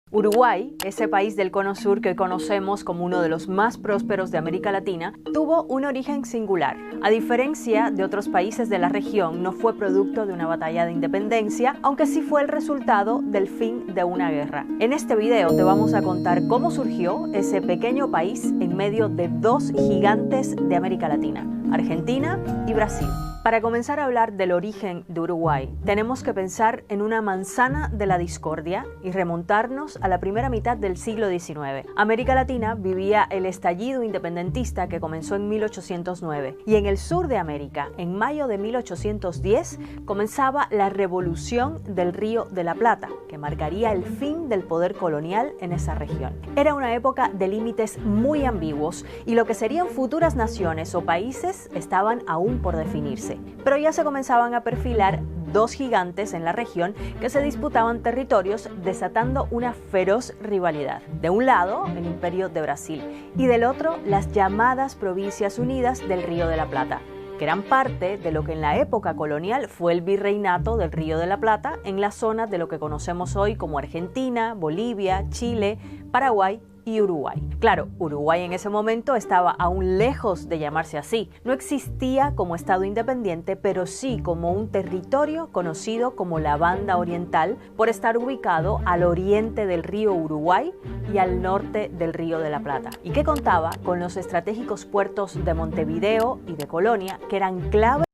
Uruguay, ese país del Cono Sur que conocemos como uno de los más prósperos de América Latina, tuvo un origen singular. A diferencia de otros países de la región, no fue producto de una batalla de independencia, aunque sí fue el resultado del fin de una guerra. En este video te vamos a contar cómo surgió ese pequeño país en medio de dos gigantes de América Latina, Argentina y Brasil. Para comenzar a hablar del origen de Uruguay, tenemos que pensar en una manzana de la discordia y remontarnos a la primera mitad del siglo XIX. América Latina vivía el estallido independentista que comenzó en 1809 y en el sur de América, en mayo de 1810, comenzaba la Revolución del Río de la Plata, que marcaría el fin del poder colonial en esa región. Era una época de límites muy ambiguos y lo que serían futuras naciones o países estaban aún por definirse. Pero ya se comenzaban a perfilar dos gigantes en la región que se disputaban territorios, desatando una feroz rivalidad. De un lado, el Imperio de Brasil, y del otro, las llamadas Provincias Unidas del Río de la Plata, que eran parte de lo que en la época colonial fue el virreinato del Río de la Plata en la zona de lo que conocemos hoy como Argentina, Bolivia, Chile, Paraguay y Uruguay. Claro, Uruguay en ese momento estaba aún lejos de llamarse así. No existía como estado independiente, pero sí como un territorio conocido como la Banda Oriental por estar ubicado al oriente del río Uruguay y al norte del Río de la Plata, y que contaba con los estratégicos puertos de Montevideo y de Colonia, que eran clave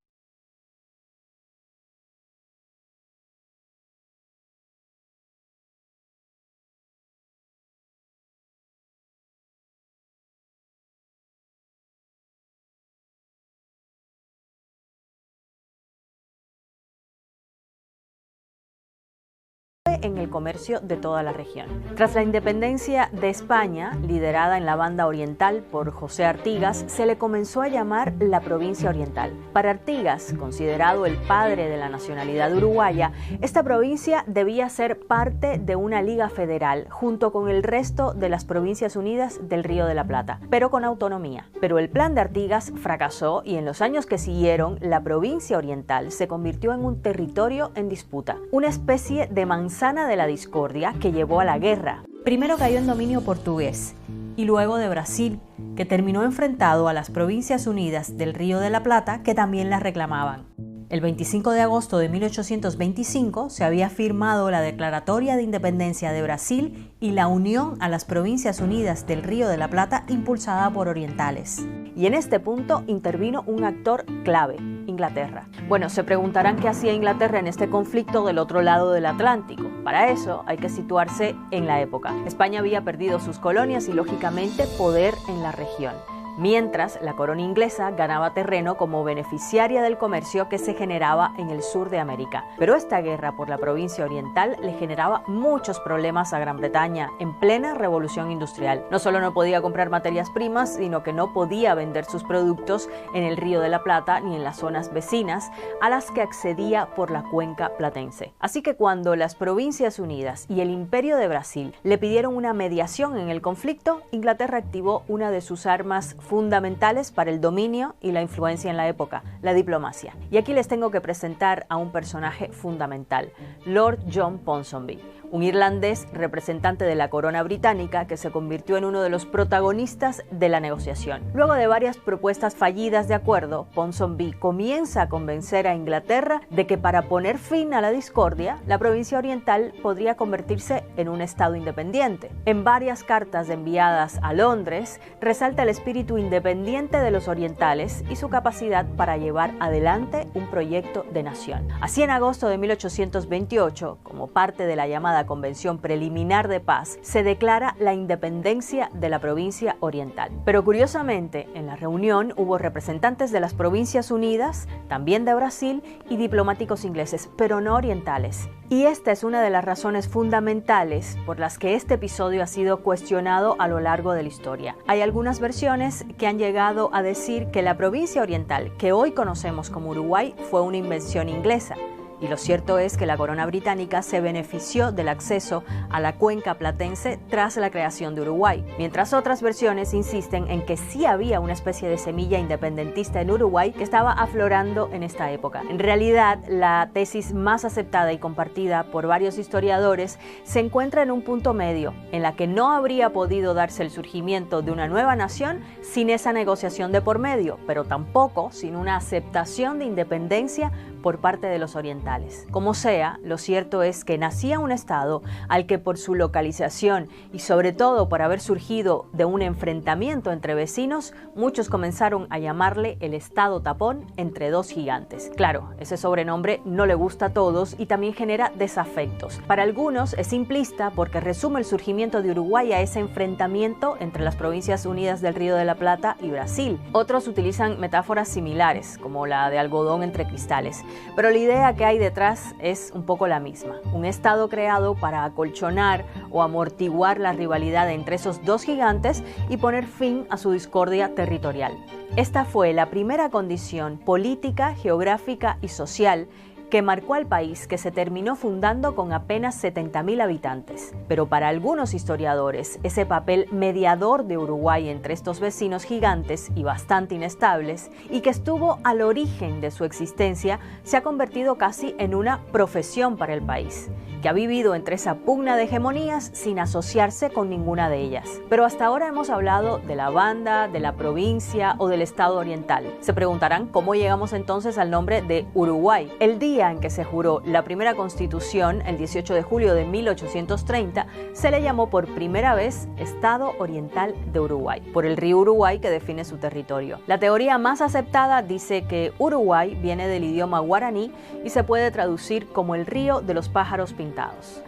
en el comercio de toda la región. Tras la independencia de España, liderada en la Banda Oriental por José Artigas, se le comenzó a llamar la Provincia Oriental. Para Artigas, considerado el padre de la nacionalidad uruguaya, esta provincia debía ser parte de una liga federal junto con el resto de las Provincias Unidas del Río de la Plata, pero con autonomía. Pero el plan de Artigas fracasó y en los años que siguieron, la Provincia Oriental se convirtió en un territorio en disputa, una especie de manzana de la discordia que llevó a la guerra. Primero cayó en dominio portugués y luego de Brasil, que terminó enfrentado a las Provincias Unidas del Río de la Plata, que también las reclamaban. El 25 de agosto de 1825 se había firmado la Declaratoria de Independencia de Brasil y la unión a las Provincias Unidas del Río de la Plata impulsada por orientales. Y en este punto intervino un actor clave, Inglaterra. Bueno, se preguntarán qué hacía Inglaterra en este conflicto del otro lado del Atlántico. Para eso hay que situarse en la época. España había perdido sus colonias y lógicamente poder en la región, mientras la corona inglesa ganaba terreno como beneficiaria del comercio que se generaba en el sur de América. Pero esta guerra por la provincia oriental le generaba muchos problemas a Gran Bretaña en plena revolución industrial. No solo no podía comprar materias primas, sino que no podía vender sus productos en el Río de la Plata ni en las zonas vecinas a las que accedía por la cuenca platense. Así que cuando las Provincias Unidas y el Imperio de Brasil le pidieron una mediación en el conflicto, Inglaterra activó una de sus armas fundamentales para el dominio y la influencia en la época, la diplomacia. Y aquí les tengo que presentar a un personaje fundamental, Lord John Ponsonby, un irlandés representante de la corona británica que se convirtió en uno de los protagonistas de la negociación. Luego de varias propuestas fallidas de acuerdo, Ponsonby comienza a convencer a Inglaterra de que para poner fin a la discordia, la provincia oriental podría convertirse en un estado independiente. En varias cartas enviadas a Londres, resalta el espíritu independiente de los orientales y su capacidad para llevar adelante un proyecto de nación. Así, en agosto de 1828, como parte de la llamada Convención Preliminar de Paz, se declara la independencia de la provincia oriental. Pero curiosamente, en la reunión hubo representantes de las Provincias Unidas, también de Brasil, y diplomáticos ingleses, pero no orientales. Y esta es una de las razones fundamentales por las que este episodio ha sido cuestionado a lo largo de la historia. Hay algunas versiones que han llegado a decir que la provincia oriental, que hoy conocemos como Uruguay, fue una invención inglesa. Y lo cierto es que la corona británica se benefició del acceso a la cuenca platense tras la creación de Uruguay, mientras otras versiones insisten en que sí había una especie de semilla independentista en Uruguay que estaba aflorando en esta época. En realidad, la tesis más aceptada y compartida por varios historiadores se encuentra en un punto medio, en la que no habría podido darse el surgimiento de una nueva nación sin esa negociación de por medio, pero tampoco sin una aceptación de independencia por parte de los orientales. Como sea, lo cierto es que nacía un estado al que por su localización y sobre todo por haber surgido de un enfrentamiento entre vecinos, muchos comenzaron a llamarle el estado tapón entre dos gigantes. Claro, ese sobrenombre no le gusta a todos y también genera desafectos. Para algunos es simplista porque resume el surgimiento de Uruguay a ese enfrentamiento entre las provincias unidas del Río de la Plata y Brasil. Otros utilizan metáforas similares, como la de algodón entre cristales. Pero la idea que hay detrás es un poco la misma. Un estado creado para acolchonar o amortiguar la rivalidad entre esos dos gigantes y poner fin a su discordia territorial. Esta fue la primera condición política, geográfica y social que marcó al país, que se terminó fundando con apenas 70.000 habitantes. Pero para algunos historiadores, ese papel mediador de Uruguay entre estos vecinos gigantes y bastante inestables, y que estuvo al origen de su existencia, se ha convertido casi en una profesión para el país, que ha vivido entre esa pugna de hegemonías sin asociarse con ninguna de ellas. Pero hasta ahora hemos hablado de la banda, de la provincia o del estado oriental. Se preguntarán cómo llegamos entonces al nombre de Uruguay. El día en que se juró la primera constitución, el 18 de julio de 1830, se le llamó por primera vez Estado Oriental de Uruguay, por el río Uruguay que define su territorio. La teoría más aceptada dice que Uruguay viene del idioma guaraní y se puede traducir como el río de los pájaros pintados.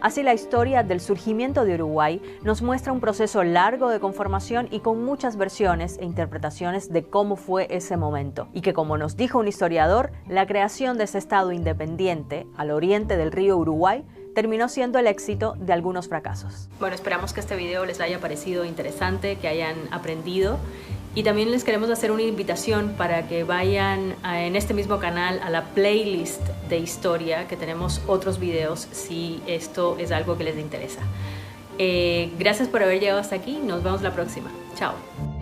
Así, la historia del surgimiento de Uruguay nos muestra un proceso largo de conformación y con muchas versiones e interpretaciones de cómo fue ese momento, y que, como nos dijo un historiador, la creación de ese estado independiente al oriente del río Uruguay terminó siendo el éxito de algunos fracasos. Bueno, esperamos que este video les haya parecido interesante, que hayan aprendido, y también les queremos hacer una invitación para que vayan en este mismo canal a la playlist de historia, que tenemos otros videos si esto es algo que les interesa. Gracias por haber llegado hasta aquí, nos vemos la próxima. Chao.